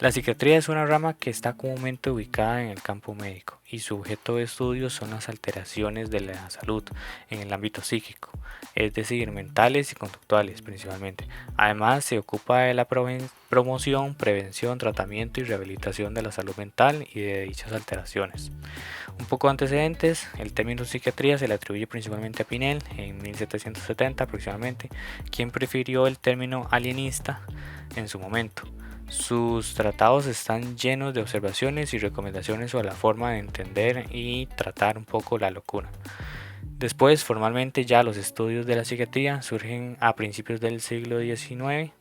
La psiquiatría es una rama que está comúnmente ubicada en el campo médico y su objeto de estudio son las alteraciones de la salud en el ámbito psíquico, es decir, mentales y conductuales principalmente. Además, se ocupa de la promoción, prevención, tratamiento y rehabilitación de la salud mental y de dichas alteraciones. Un poco de antecedentes, el término psiquiatría se le atribuye principalmente a Pinel en 1770 aproximadamente, quien prefirió el término alienista en su momento. Sus tratados están llenos de observaciones y recomendaciones sobre la forma de entender y tratar un poco la locura. Después, formalmente ya los estudios de la psiquiatría surgen a principios del siglo XIX,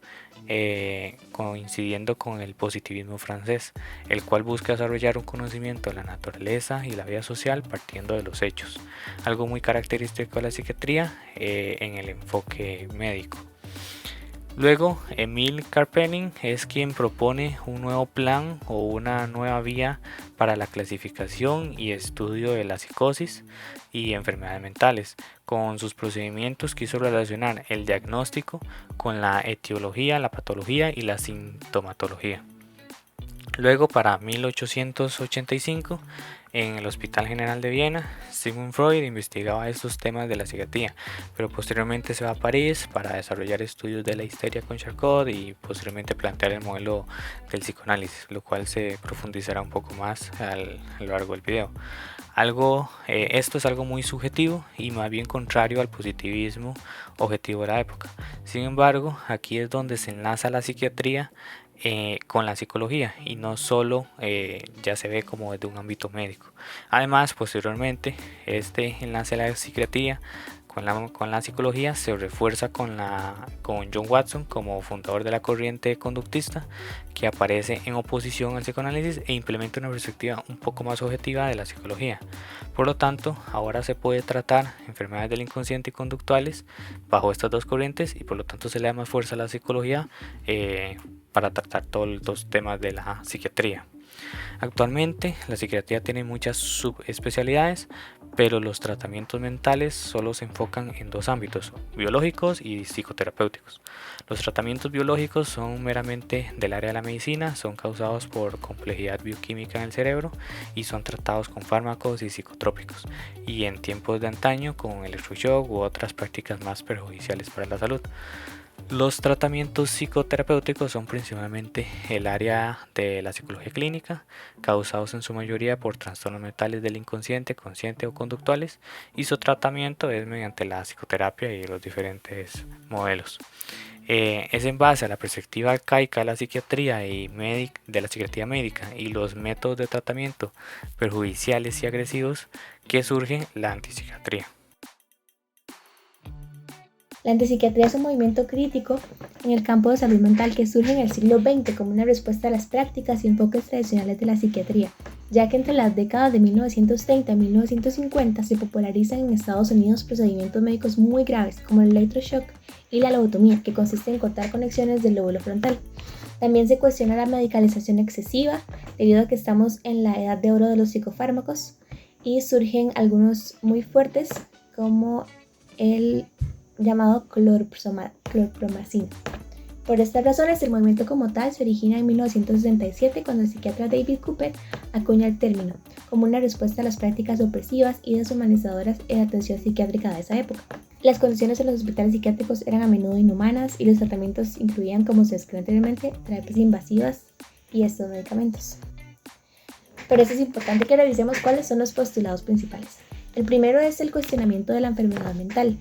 coincidiendo con el positivismo francés, el cual busca desarrollar un conocimiento de la naturaleza y la vida social partiendo de los hechos, algo muy característico de la psiquiatría en el enfoque médico. Luego, Emil Karpelin es quien propone un nuevo plan o una nueva vía para la clasificación y estudio de la psicosis y enfermedades mentales. Con sus procedimientos quiso relacionar el diagnóstico con la etiología, la patología y la sintomatología. Luego, para 1885, en el Hospital General de Viena, Sigmund Freud investigaba estos temas de la psiquiatría, pero posteriormente se va a París para desarrollar estudios de la histeria con Charcot y posteriormente plantear el modelo del psicoanálisis, lo cual se profundizará un poco más a lo largo del video. Esto es algo muy subjetivo y más bien contrario al positivismo objetivo de la época. Sin embargo, aquí es donde se enlaza la psiquiatría con la psicología y no solo ya se ve como desde un ámbito médico. Además, posteriormente, este enlace de la psiquiatría con la psicología se refuerza con John Watson como fundador de la corriente conductista, que aparece en oposición al psicoanálisis e implementa una perspectiva un poco más objetiva de la psicología. Por lo tanto, ahora se puede tratar enfermedades del inconsciente y conductuales bajo estas dos corrientes y por lo tanto se le da más fuerza a la psicología para tratar todos los temas de la psiquiatría. Actualmente la psiquiatría tiene muchas subespecialidades, pero los tratamientos mentales solo se enfocan en dos ámbitos, biológicos y psicoterapéuticos. Los tratamientos biológicos son meramente del área de la medicina, son causados por complejidad bioquímica en el cerebro y son tratados con fármacos y psicotrópicos, y en tiempos de antaño con electroshock u otras prácticas más perjudiciales para la salud. Los tratamientos psicoterapéuticos son principalmente el área de la psicología clínica, causados en su mayoría por trastornos mentales del inconsciente, consciente o conductuales, y su tratamiento es mediante la psicoterapia y los diferentes modelos. Es en base a la perspectiva arcaica de la psiquiatría de la psiquiatría médica y los métodos de tratamiento perjudiciales y agresivos que surge la antipsiquiatría. La antipsiquiatría es un movimiento crítico en el campo de salud mental que surge en el siglo XX como una respuesta a las prácticas y enfoques tradicionales de la psiquiatría, ya que entre las décadas de 1930 y 1950 se popularizan en Estados Unidos procedimientos médicos muy graves como el electroshock y la lobotomía, que consiste en cortar conexiones del lóbulo frontal. También se cuestiona la medicalización excesiva debido a que estamos en la edad de oro de los psicofármacos y surgen algunos muy fuertes como el llamado clorpromazina. Por estas razones, el movimiento como tal se origina en 1967 cuando el psiquiatra David Cooper acuña el término como una respuesta a las prácticas opresivas y deshumanizadoras en la atención psiquiátrica de esa época. Las condiciones en los hospitales psiquiátricos eran a menudo inhumanas y los tratamientos incluían, como se describió anteriormente, terapias invasivas y estos medicamentos. Por eso es importante que revisemos cuáles son los postulados principales. El primero es el cuestionamiento de la enfermedad mental,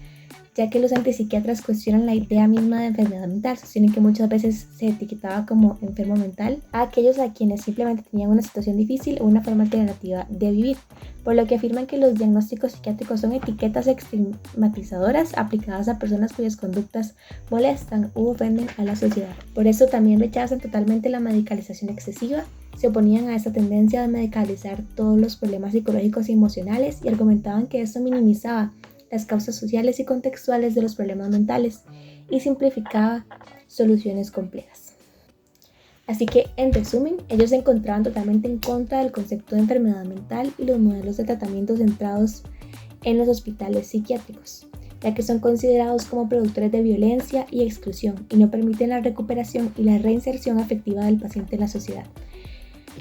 ya que los antipsiquiatras cuestionan la idea misma de enfermedad mental, sostienen que muchas veces se etiquetaba como enfermo mental a aquellos a quienes simplemente tenían una situación difícil o una forma alternativa de vivir, por lo que afirman que los diagnósticos psiquiátricos son etiquetas estigmatizadoras aplicadas a personas cuyas conductas molestan u ofenden a la sociedad. Por eso también rechazan totalmente la medicalización excesiva, se oponían a esta tendencia de medicalizar todos los problemas psicológicos y emocionales y argumentaban que esto minimizaba las causas sociales y contextuales de los problemas mentales y simplificaba soluciones complejas. Así que, en resumen, ellos se encontraban totalmente en contra del concepto de enfermedad mental y los modelos de tratamiento centrados en los hospitales psiquiátricos. ya que son considerados como productores de violencia y exclusión y no permiten la recuperación y la reinserción afectiva del paciente en la sociedad.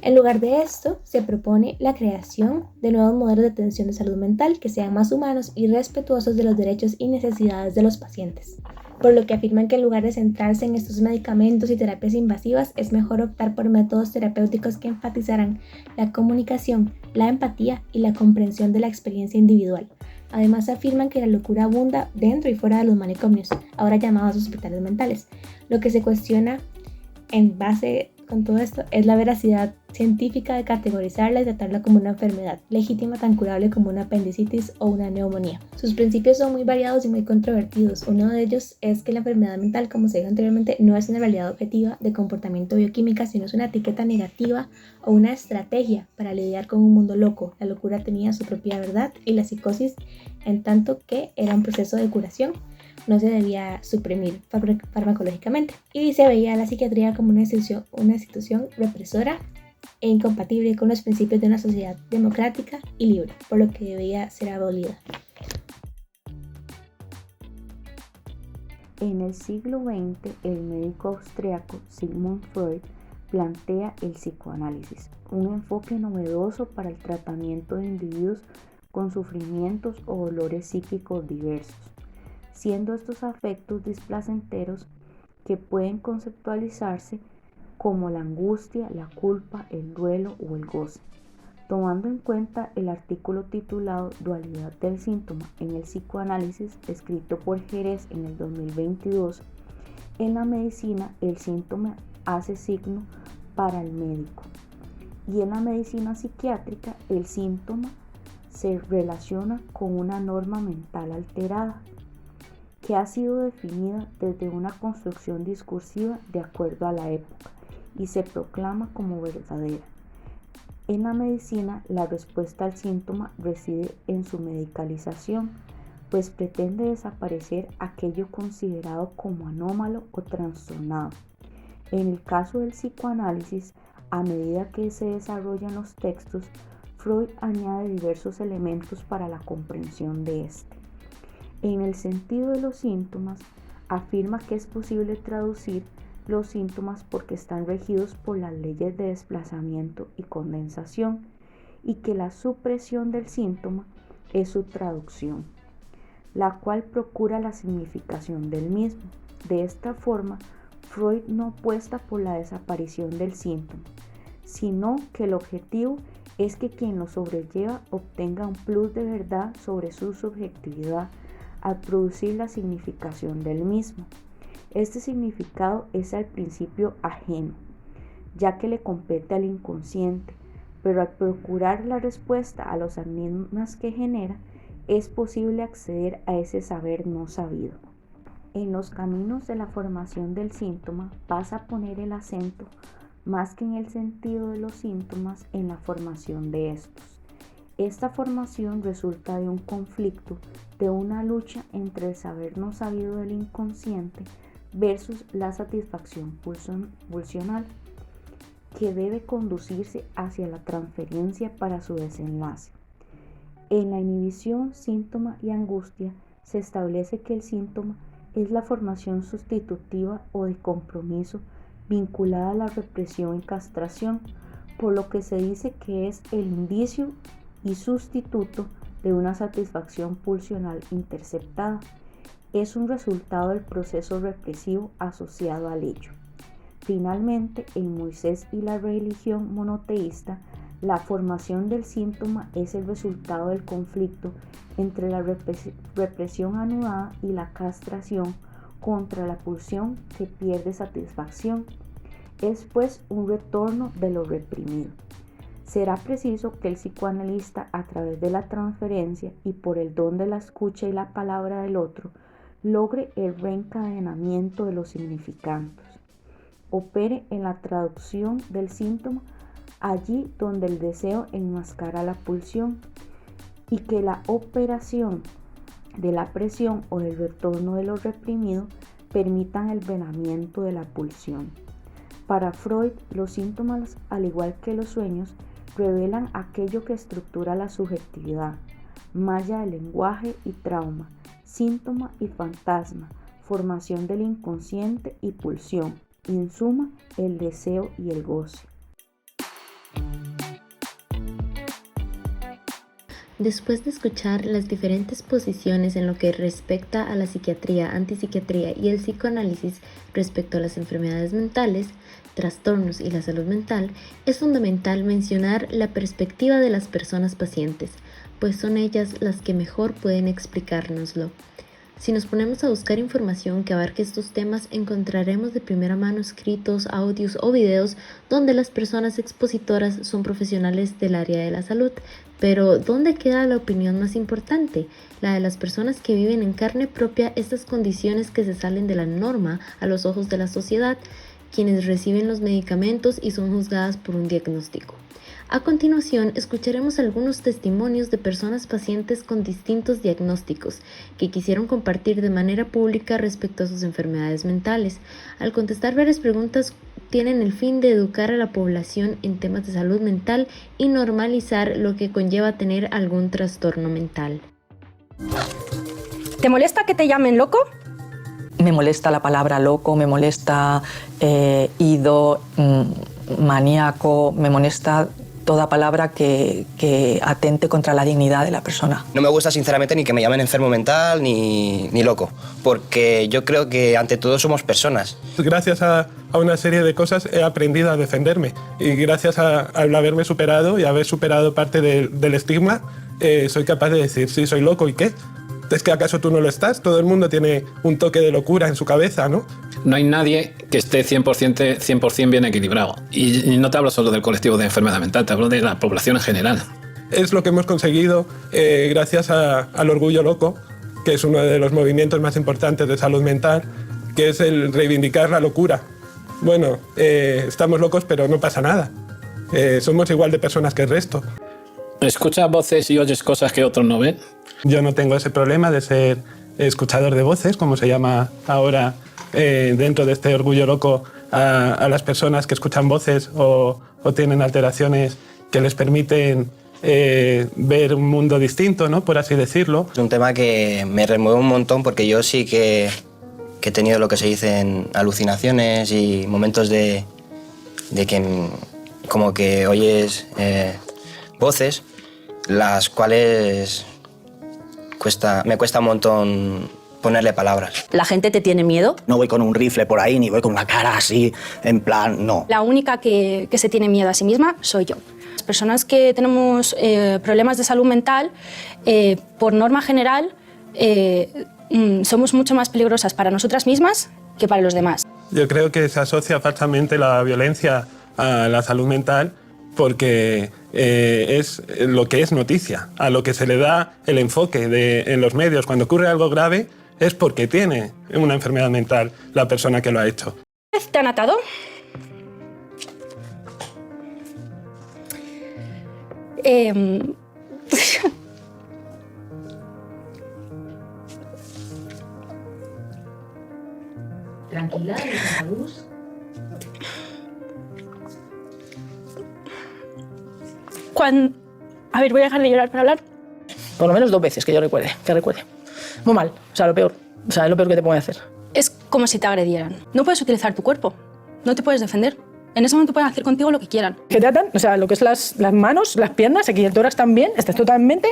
En lugar de esto, se propone la creación de nuevos modelos de atención de salud mental que sean más humanos y respetuosos de los derechos y necesidades de los pacientes, por lo que afirman que en lugar de centrarse en estos medicamentos y terapias invasivas, es mejor optar por métodos terapéuticos que enfatizarán la comunicación, la empatía y la comprensión de la experiencia individual. Además afirman que la locura abunda dentro y fuera de los manicomios, ahora llamados hospitales mentales. Lo que se cuestiona en base con todo esto es la veracidad científica de categorizarla y tratarla como una enfermedad legítima tan curable como una apendicitis o una neumonía. Sus principios son muy variados y muy controvertidos. Uno de ellos es que la enfermedad mental, como se dijo anteriormente, no es una realidad objetiva de comportamiento bioquímica, sino es una etiqueta negativa o una estrategia para lidiar con un mundo loco. La locura tenía su propia verdad y la psicosis, en tanto que era un proceso de curación, no se debía suprimir farmacológicamente y se veía a la psiquiatría como una institución represora e incompatible con los principios de una sociedad democrática y libre, por lo que debía ser abolida. En el siglo XX, el médico austriaco Sigmund Freud plantea el psicoanálisis, un enfoque novedoso para el tratamiento de individuos con sufrimientos o dolores psíquicos diversos, siendo estos afectos displacenteros que pueden conceptualizarse como la angustia, la culpa, el duelo o el goce. Tomando en cuenta el artículo titulado Dualidad del síntoma en el psicoanálisis, escrito por Jerez en el 2022, en la medicina el síntoma hace signo para el médico y en la medicina psiquiátrica el síntoma se relaciona con una norma mental alterada que ha sido definida desde una construcción discursiva de acuerdo a la época y se proclama como verdadera. En la medicina, la respuesta al síntoma reside en su medicalización, pues pretende desaparecer aquello considerado como anómalo o trastornado. En el caso del psicoanálisis, a medida que se desarrollan los textos, Freud añade diversos elementos para la comprensión de este. En el sentido de los síntomas, afirma que es posible traducir los síntomas porque están regidos por las leyes de desplazamiento y condensación y que la supresión del síntoma es su traducción, la cual procura la significación del mismo. De esta forma, Freud no apuesta por la desaparición del síntoma, sino que el objetivo es que quien lo sobrelleva obtenga un plus de verdad sobre su subjetividad al producir la significación del mismo. Este significado es al principio ajeno, ya que le compete al inconsciente, pero al procurar la respuesta a los enigmas que genera, es posible acceder a ese saber no sabido. En los caminos de la formación del síntoma pasa a poner el acento, más que en el sentido de los síntomas, en la formación de estos. Esta formación resulta de un conflicto, de una lucha entre el saber no sabido del inconsciente versus la satisfacción pulsional, que debe conducirse hacia la transferencia para su desenlace. En la inhibición, síntoma y angustia se establece que el síntoma es la formación sustitutiva o de compromiso vinculada a la represión y castración, por lo que se dice que es el indicio y sustituto de una satisfacción pulsional interceptada. Es un resultado del proceso represivo asociado al hecho. Finalmente, en Moisés y la religión monoteísta, la formación del síntoma es el resultado del conflicto entre la represión anudada y la castración contra la pulsión que pierde satisfacción. Es pues un retorno de lo reprimido. Será preciso que el psicoanalista, a través de la transferencia y por el don de la escucha y la palabra del otro, logre el reencadenamiento de los significantes, opere en la traducción del síntoma allí donde el deseo enmascara la pulsión y que la operación de la presión o del retorno de lo reprimido permitan el venamiento de la pulsión. Para Freud, los síntomas, al igual que los sueños, revelan aquello que estructura la subjetividad, malla del lenguaje y trauma, síntoma y fantasma, formación del inconsciente y pulsión, y en suma, el deseo y el goce. Después de escuchar las diferentes posiciones en lo que respecta a la psiquiatría, antipsiquiatría y el psicoanálisis respecto a las enfermedades mentales, trastornos y la salud mental, es fundamental mencionar la perspectiva de las personas pacientes, pues son ellas las que mejor pueden explicárnoslo. Si nos ponemos a buscar información que abarque estos temas, encontraremos de primera mano escritos, audios o videos donde las personas expositoras son profesionales del área de la salud. Pero, ¿dónde queda la opinión más importante? La de las personas que viven en carne propia estas condiciones que se salen de la norma a los ojos de la sociedad, quienes reciben los medicamentos y son juzgadas por un diagnóstico. A continuación, escucharemos algunos testimonios de personas pacientes con distintos diagnósticos que quisieron compartir de manera pública respecto a sus enfermedades mentales. Al contestar varias preguntas, tienen el fin de educar a la población en temas de salud mental y normalizar lo que conlleva tener algún trastorno mental. ¿Te molesta que te llamen loco? Me molesta la palabra loco, me molesta ido, maníaco, me molesta toda palabra que atente contra la dignidad de la persona. No me gusta sinceramente ni que me llamen enfermo mental ni loco, porque yo creo que ante todo somos personas. Gracias a una serie de cosas he aprendido a defenderme y gracias al haberme superado y haber superado parte del estigma, soy capaz de decir, sí, soy loco, ¿y qué? ¿Es que acaso tú no lo estás? Todo el mundo tiene un toque de locura en su cabeza, ¿no? No hay nadie que esté 100% bien equilibrado. Y no te hablo solo del colectivo de enfermedad mental, te hablo de la población en general. Es lo que hemos conseguido gracias al Orgullo Loco, que es uno de los movimientos más importantes de salud mental, que es el reivindicar la locura. Bueno, estamos locos, pero no pasa nada. Somos igual de personas que el resto. ¿Escuchas voces y oyes cosas que otros no ven? Yo no tengo ese problema de ser escuchador de voces, como se llama ahora dentro de este Orgullo Loco a las personas que escuchan voces o tienen alteraciones que les permiten ver un mundo distinto, ¿no? Por así decirlo. Es un tema que me remueve un montón porque yo sí que he tenido lo que se dicen alucinaciones y momentos de que como que oyes voces, las cuales me cuesta un montón ponerle palabras. ¿La gente te tiene miedo? No voy con un rifle por ahí, ni voy con una cara así, en plan, no. La única que se tiene miedo a sí misma soy yo. Las personas que tenemos problemas de salud mental, por norma general, somos mucho más peligrosas para nosotras mismas que para los demás. Yo creo que se asocia falsamente la violencia a la salud mental porque es lo que es noticia, a lo que se le da el enfoque en los medios. Cuando ocurre algo grave es porque tiene una enfermedad mental la persona que lo ha hecho. ¿Te han atado? Tranquila, luz. A ver, voy a dejar de llorar para hablar. Por lo menos 2 veces que yo recuerde. Muy mal, o sea, lo peor. O sea, es lo peor que te pueden hacer. Es como si te agredieran. No puedes utilizar tu cuerpo, no te puedes defender. En ese momento pueden hacer contigo lo que quieran. Que te atan, o sea, lo que es las manos, las piernas, aquí el tórax también, estás totalmente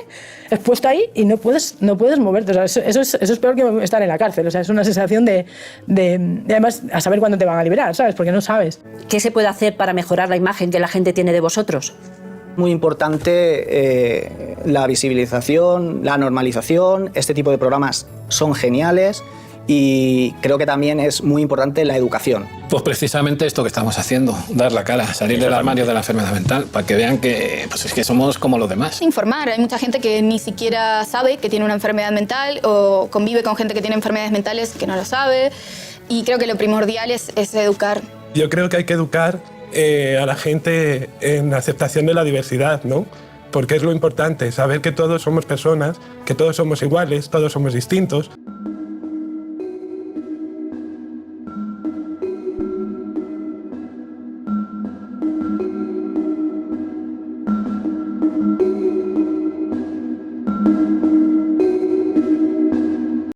expuesto ahí y no puedes moverte. O sea, eso es peor que estar en la cárcel. O sea, es una sensación de además, a saber cuándo te van a liberar, ¿sabes? Porque no sabes. ¿Qué se puede hacer para mejorar la imagen que la gente tiene de vosotros? Muy importante la visibilización, la normalización. Este tipo de programas son geniales y creo que también es muy importante la educación. Pues precisamente esto que estamos haciendo, dar la cara, salir del armario de la enfermedad mental, para que vean que, pues es que somos como los demás. Informar, hay mucha gente que ni siquiera sabe que tiene una enfermedad mental o convive con gente que tiene enfermedades mentales que no lo sabe, y creo que lo primordial es educar. Yo creo que hay que educar a la gente en la aceptación de la diversidad, ¿no? Porque es lo importante, saber que todos somos personas, que todos somos iguales, todos somos distintos.